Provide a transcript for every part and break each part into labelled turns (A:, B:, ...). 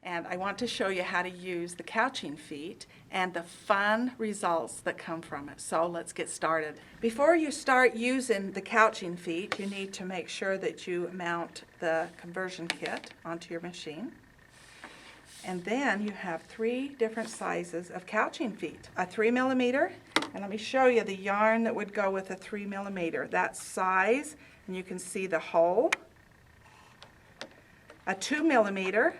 A: and I want to show you how to use the couching feet and the fun results that come from it. So let's get started. Before you start using the couching feet, you need to make sure that you mount the conversion kit onto your machine. And then you have 3 different sizes of couching feet. A 3mm, and let me show you the yarn that would go with a 3mm. That size, and you can see the hole. A 2mm,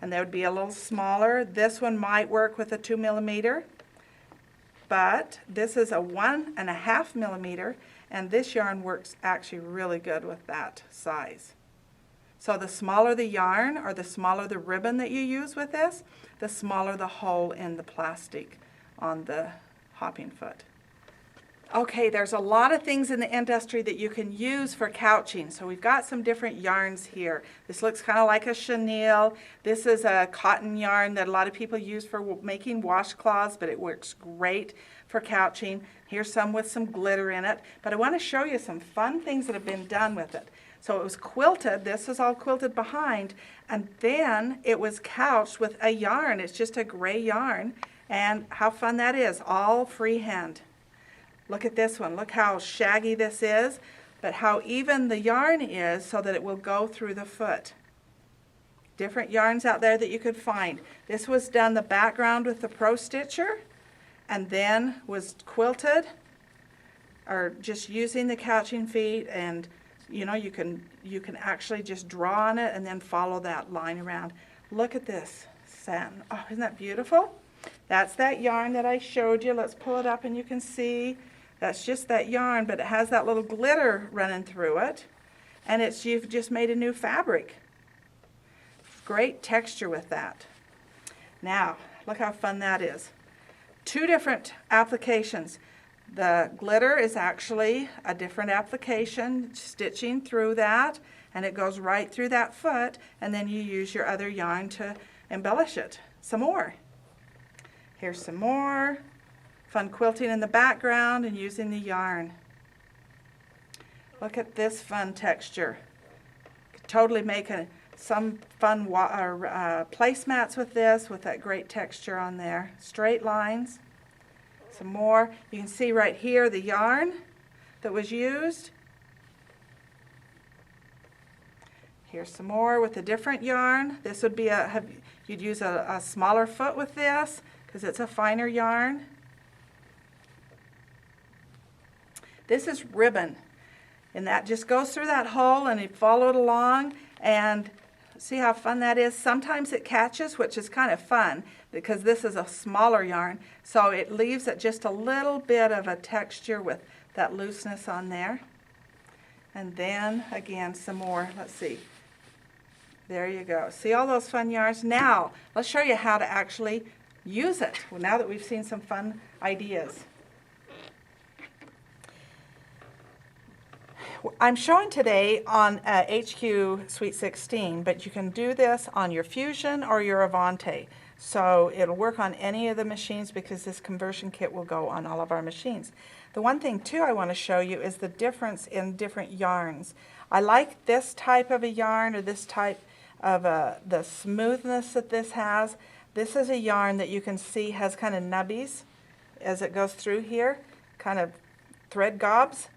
A: and that would be a little smaller. This one might work with a 2mm, but this is a 1.5mm, and this yarn works actually really good with that size. So the smaller the yarn, or the smaller the ribbon that you use with this, the smaller the hole in the plastic on the hopping foot. Okay, there's a lot of things in the industry that you can use for couching. So we've got some different yarns here. This looks kind of like a chenille. This is a cotton yarn that a lot of people use for making washcloths, but it works great for couching. Here's some with some glitter in it. But I want to show you some fun things that have been done with it. So it was quilted. This is all quilted behind, and then it was couched with a yarn. It's just a gray yarn, and how fun that is, all freehand. Look at this one. Look how shaggy this is, but how even the yarn is so that it will go through the foot. Different yarns out there that you could find. This was done the background with the Pro Stitcher, and then was quilted, or just using the couching feet, and you know, you can actually just draw on it and then follow that line around. Look at this satin. Oh, isn't that beautiful? That's that yarn that I showed you. Let's pull it up and you can see. That's just that yarn, but it has that little glitter running through it, and you've just made a new fabric. Great texture with that. Now, look how fun that is. 2 different applications. The glitter is actually a different application, stitching through that, and it goes right through that foot, and then you use your other yarn to embellish it some more. Here's some more. Fun quilting in the background and using the yarn. Look at this fun texture. Could totally make some fun placemats with this, with that great texture on there. Straight lines. Some more. You can see right here the yarn that was used. Here's some more with a different yarn. This would be you'd use a smaller foot with this because it's a finer yarn. This is ribbon, and that just goes through that hole, and you follow it along, and see how fun that is. Sometimes it catches, which is kind of fun because this is a smaller yarn, so it leaves it just a little bit of a texture with that looseness on there. And then again some more. Let's see. There you go. See all those fun yarns? Now let's show you how to actually use it. Well, now that we've seen some fun ideas. I'm showing today on HQ Sweet 16, but you can do this on your Fusion or your Avante. So it'll work on any of the machines because this conversion kit will go on all of our machines. The one thing too I want to show you is the difference in different yarns. I like this type of a yarn, or this type of the smoothness that this has. This is a yarn that you can see has kind of nubbies as it goes through here, kind of thread gobs.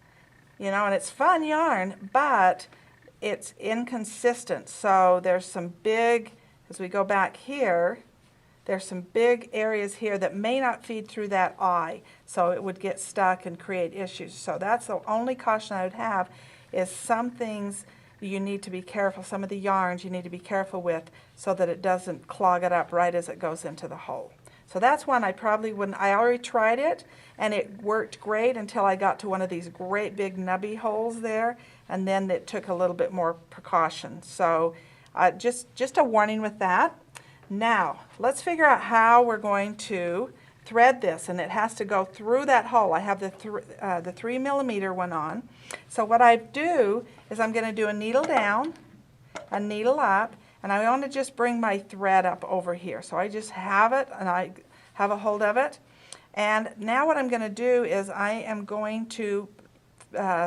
A: You know, and it's fun yarn, but it's inconsistent. So there's some big, as we go back here, there's some big areas here that may not feed through that eye. So it would get stuck and create issues. So that's the only caution I would have, is some things you need to be careful, some of the yarns you need to be careful with so that it doesn't clog it up right as it goes into the hole. So that's one I probably wouldn't. I already tried it, and it worked great until I got to one of these great big nubby holes there, and then it took a little bit more precaution. So just a warning with that. Now, let's figure out how we're going to thread this, and it has to go through that hole. I have the 3mm one on. So what I do is I'm going to do a needle down, a needle up, and I want to just bring my thread up over here. So I just have it, and I have a hold of it. And now what I'm going to do is I am going to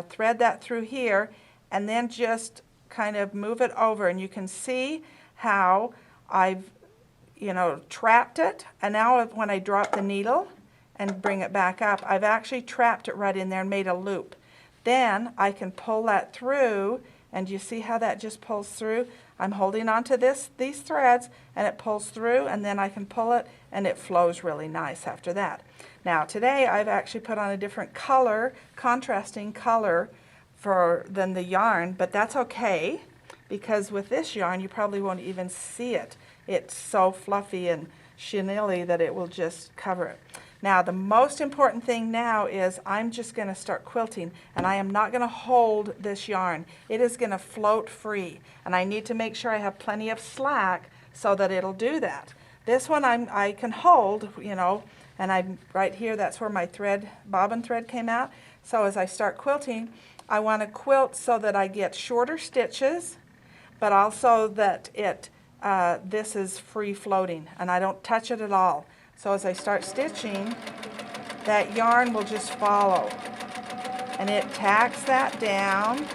A: thread that through here, and then just kind of move it over. And you can see how I've trapped it, and now when I drop the needle and bring it back up, I've actually trapped it right in there and made a loop. Then I can pull that through, and you see how that just pulls through? I'm holding on to these threads, and it pulls through, and then I can pull it, and it flows really nice after that. Now today I've actually put on a different color, contrasting color than the yarn, but that's okay, because with this yarn you probably won't even see it. It's so fluffy and chenille that it will just cover it. Now the most important thing now is I'm just going to start quilting, and I am not going to hold this yarn. It is going to float free, and I need to make sure I have plenty of slack so that it'll do that. This one I can hold, and I'm right here, that's where my bobbin thread came out. So as I start quilting, I want to quilt so that I get shorter stitches, but also that this is free floating and I don't touch it at all. So as I start stitching, that yarn will just follow, and it tacks that down.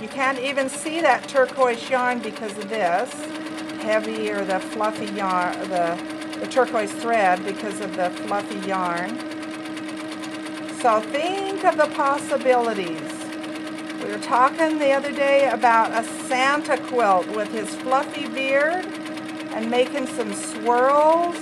A: You can't even see that turquoise yarn because of this heavy or the fluffy yarn, the turquoise thread, because of the fluffy yarn. So think of the possibilities. We were talking the other day about a Santa quilt with his fluffy beard and making some swirls.